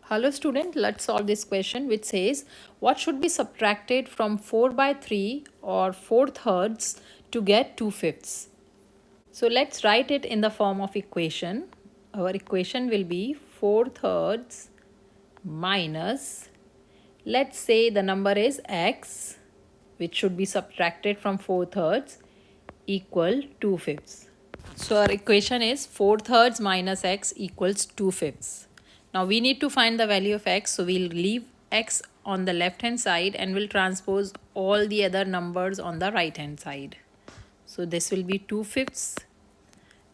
Hello student, let's solve this question which says what should be subtracted from 4 by 3 or 4/3 to get 2/5. So let's write it in the form of equation. Our equation will be 4/3 minus, let's say the number is x, which should be subtracted from 4/3 equal 2/5. So our equation is 4/3 minus x equals 2/5. Now we need to find the value of x, so we'll leave x on the left hand side and we'll transpose all the other numbers on the right hand side. So this will be 2/5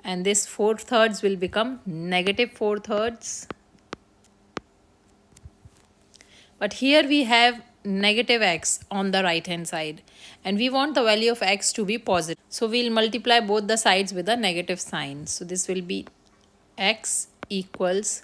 and this 4/3 will become negative 4/3. But here we have negative x on the right hand side and we want the value of x to be positive. So we'll multiply both the sides with a negative sign. So this will be x equals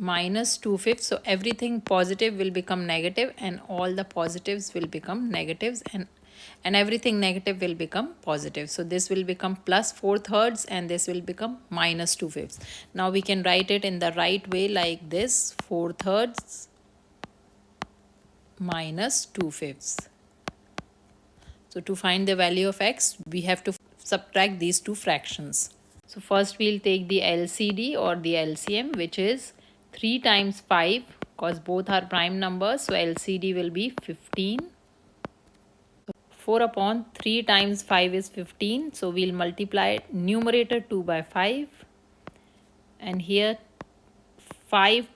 minus 2/5. So everything positive will become negative and all the positives will become negatives and everything negative will become positive. So this will become plus 4/3 and this will become minus 2/5. Now we can write it in the right way like this: 4/3 minus 2/5. So to find the value of x, we have to subtract these two fractions. So first we'll take the LCD or the LCM, which is 3 times 5 because both are prime numbers. So LCD will be 15. 4 upon 3 times 5 is 15. So we'll multiply numerator 2 by 5. And here 5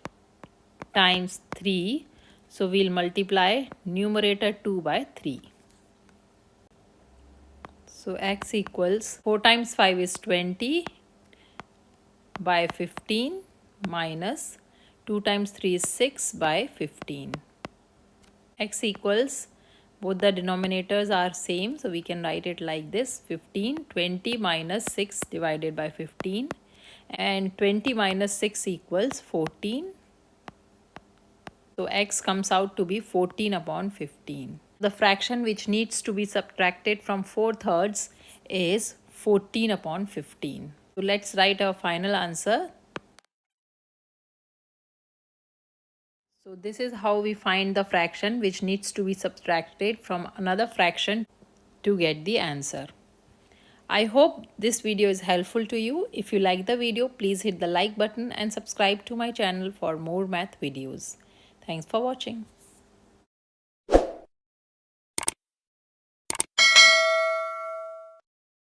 times 3. So we'll multiply numerator 2 by 3. So x equals 4 times 5 is 20 by 15 minus 2 times 3 is 6 by 15. X equals, both the denominators are same, so we can write it like this: 15, 20 minus 6 divided by 15, and 20 minus 6 equals 14. So x comes out to be 14 upon 15. The fraction which needs to be subtracted from 4/3 is 14 upon 15. So let's write our final answer. So this is how we find the fraction which needs to be subtracted from another fraction to get the answer. I hope this video is helpful to you. If you like the video, please hit the like button and subscribe to my channel for more math videos. Thanks for watching.